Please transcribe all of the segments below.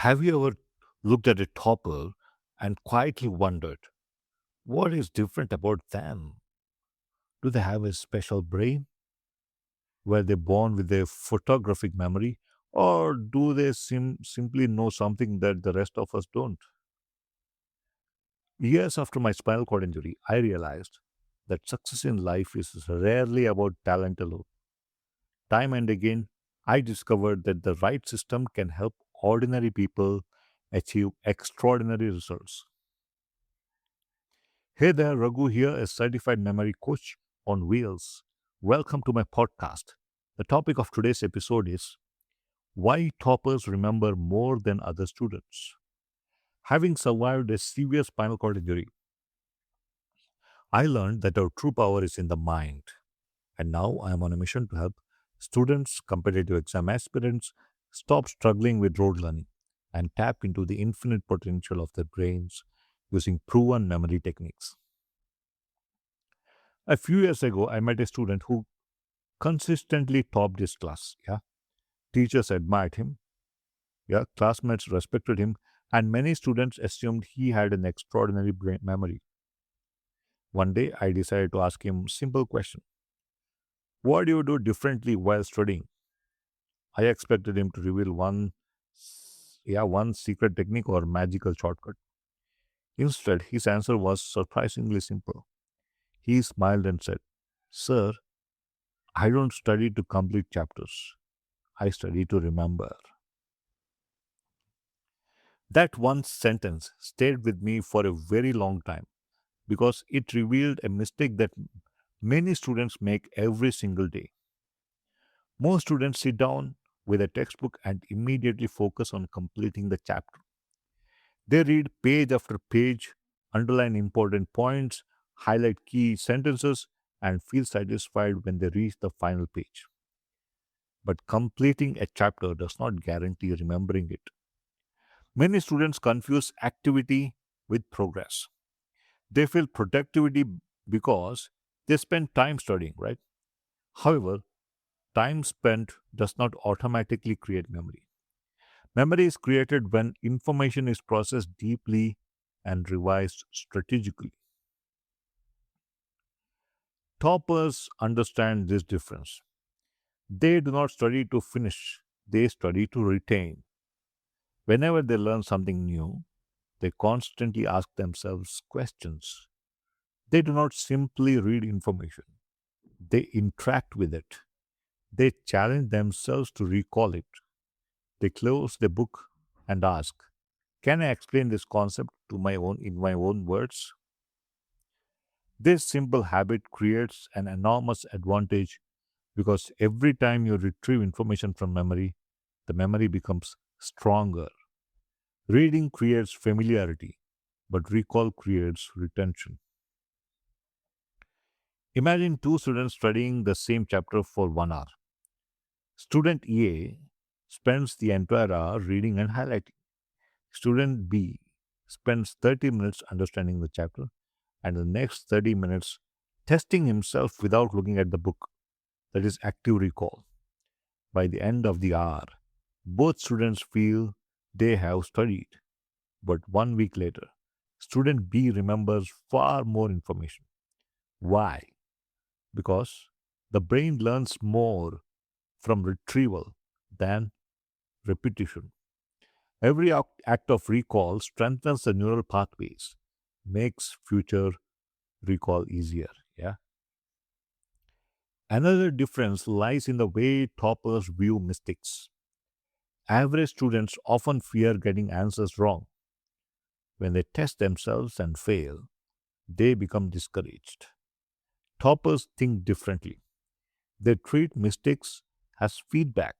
Have you ever looked at a topper and quietly wondered what is different about them? Do they have a special brain? Were they born with a photographic memory? Or do they simply know something that the rest of us don't? Years after my spinal cord injury, I realized that success in life is rarely about talent alone. Time and again, I discovered that the right system can help ordinary people achieve extraordinary results. Hey there, Raghu here, a certified memory coach on wheels. Welcome to my podcast. The topic of today's episode is why toppers remember more than other students. Having survived a severe spinal cord injury, I learned that our true power is in the mind. And now I am on a mission to help students, competitive exam aspirants, stop struggling with road learning and tap into the infinite potential of their brains using proven memory techniques. A few years ago, I met a student who consistently topped his class. Yeah, teachers admired him. Yeah, classmates respected him, and many students assumed he had an extraordinary brain memory. One day, I decided to ask him a simple question: what do you do differently while studying? I expected him to reveal one secret technique or magical shortcut. Instead, his answer was surprisingly simple. He smiled and said, "Sir, I don't study to complete chapters. I study to remember." That one sentence stayed with me for a very long time because it revealed a mistake that many students make every single day. Most students sit down with a textbook and immediately focus on completing the chapter. They read page after page, underline important points, highlight key sentences, and feel satisfied when they reach the final page. But completing a chapter does not guarantee remembering it. Many students confuse activity with progress. They feel productivity because they spend time studying, right? However, time spent does not automatically create memory. Memory is created when information is processed deeply and revised strategically. Toppers understand this difference. They do not study to finish, they study to retain. Whenever they learn something new, they constantly ask themselves questions. They do not simply read information, they interact with it. They challenge themselves to recall it. They close the book and ask, can I explain this concept to my own in my own words? This simple habit creates an enormous advantage because every time you retrieve information from memory, the memory becomes stronger. Reading creates familiarity, but recall creates retention. Imagine two students studying the same chapter for 1 hour. Student A spends the entire hour reading and highlighting. Student B spends 30 minutes understanding the chapter and the next 30 minutes testing himself without looking at the book. That is active recall. By the end of the hour, both students feel they have studied. But 1 week later, student B remembers far more information. Why? Because the brain learns more from retrieval than repetition. Every act of recall strengthens the neural pathways, makes future recall easier. Yeah. Another difference lies in the way toppers view mistakes. Average students often fear getting answers wrong. When they test themselves and fail, they become discouraged. Toppers think differently. They treat mistakes as feedback.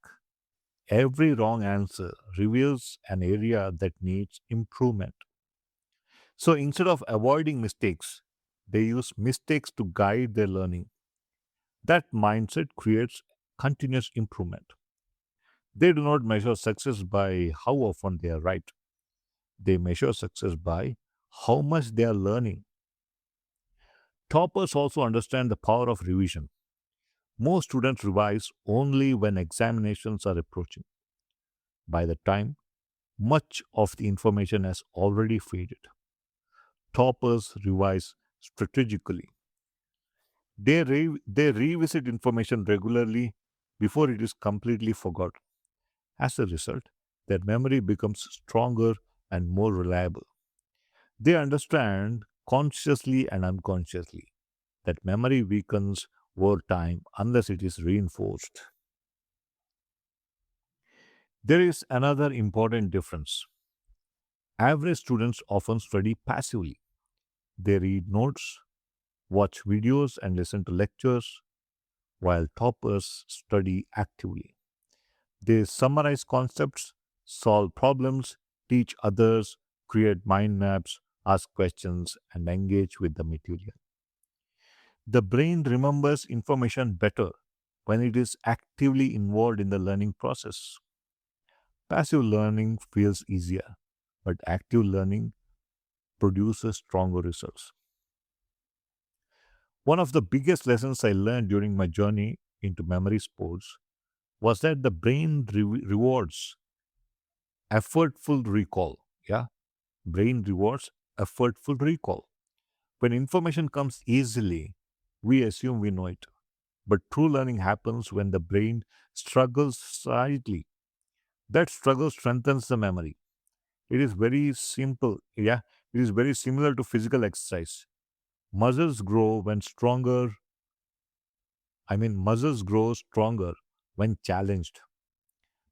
Every wrong answer reveals an area that needs improvement. So instead of avoiding mistakes, they use mistakes to guide their learning. That mindset creates continuous improvement. They do not measure success by how often they are right. They measure success by how much they are learning. Toppers also understand the power of revision. Most students revise only when examinations are approaching. By the time Much of the information has already faded. Toppers revise strategically. They revisit information regularly before it is completely forgotten. As a result, their memory becomes stronger and more reliable. They understand consciously and unconsciously that memory weakens over time unless it is reinforced. There is another important difference. Average students often study passively. They read notes, watch videos, and listen to lectures, while toppers study actively. They summarize concepts, solve problems, teach others, create mind maps, ask questions, and engage with the material. The brain remembers information better when it is actively involved in the learning process. Passive learning feels easier, but active learning produces stronger results. One of the biggest lessons I learned during my journey into memory sports was that the brain rewards effortful recall. Yeah, brain rewards effortful recall. When information comes easily, we assume we know it. But true learning happens when the brain struggles slightly. That struggle strengthens the memory. It is very simple. Yeah, it is very similar to physical exercise. Muscles grow when stronger. Muscles grow stronger when challenged.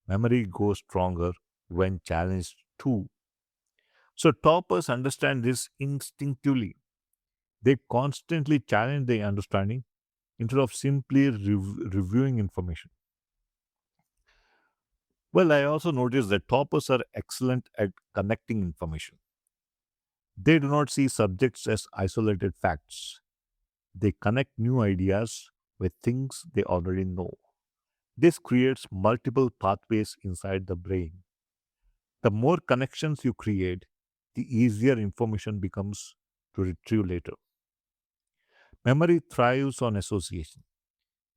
Memory goes stronger when challenged too. So toppers understand this instinctively. They constantly challenge their understanding instead of simply reviewing information. Well, I also noticed that toppers are excellent at connecting information. They do not see subjects as isolated facts. They connect new ideas with things they already know. This creates multiple pathways inside the brain. The more connections you create, the easier information becomes to retrieve later. Memory thrives on association.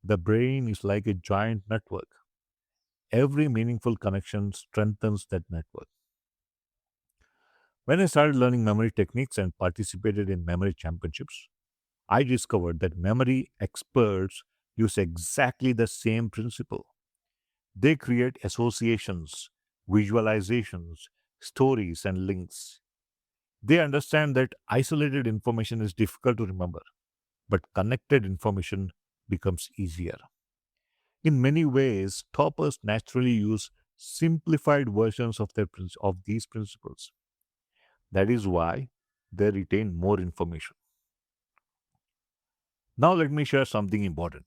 The brain is like a giant network. Every meaningful connection strengthens that network. When I started learning memory techniques and participated in memory championships, I discovered that memory experts use exactly the same principle. They create associations, visualizations, stories, and links. They understand that isolated information is difficult to remember, but connected information becomes easier. In many ways, toppers naturally use simplified versions of of these principles. That is why they retain more information. Now let me share something important.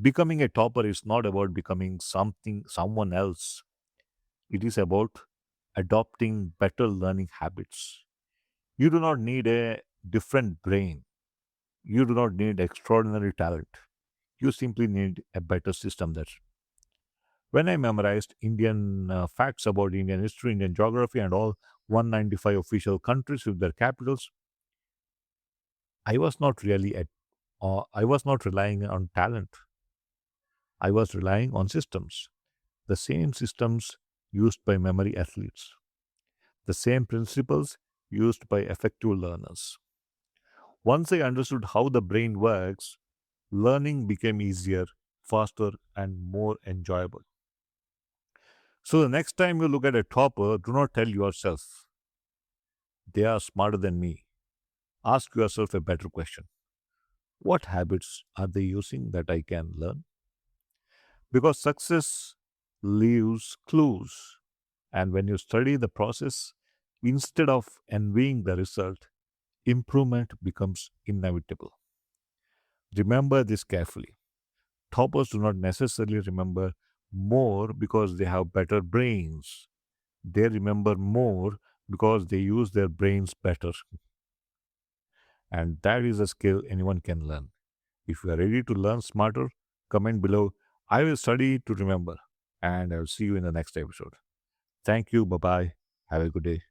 Becoming a topper is not about becoming someone else. It is about adopting better learning habits. You do not need a different brain. You do not need extraordinary talent. You simply need a better system. That when I memorized Indian facts about Indian history, Indian geography, and all 195 official countries with their capitals, I was not really at I was not relying on talent. I was relying on systems. The same systems used by memory athletes. The same principles used by effective learners. Once I understood how the brain works, learning became easier, faster, and more enjoyable. So the next time you look at a topper, do not tell yourself, they are smarter than me. Ask yourself a better question. What habits are they using that I can learn? Because success leaves clues. And when you study the process, instead of envying the result, improvement becomes inevitable. Remember this carefully. Toppers do not necessarily remember more because they have better brains. They remember more because they use their brains better. And that is a skill anyone can learn. If you are ready to learn smarter, comment below. I will study to remember. And I will see you in the next episode. Thank you. Bye bye. Have a good day.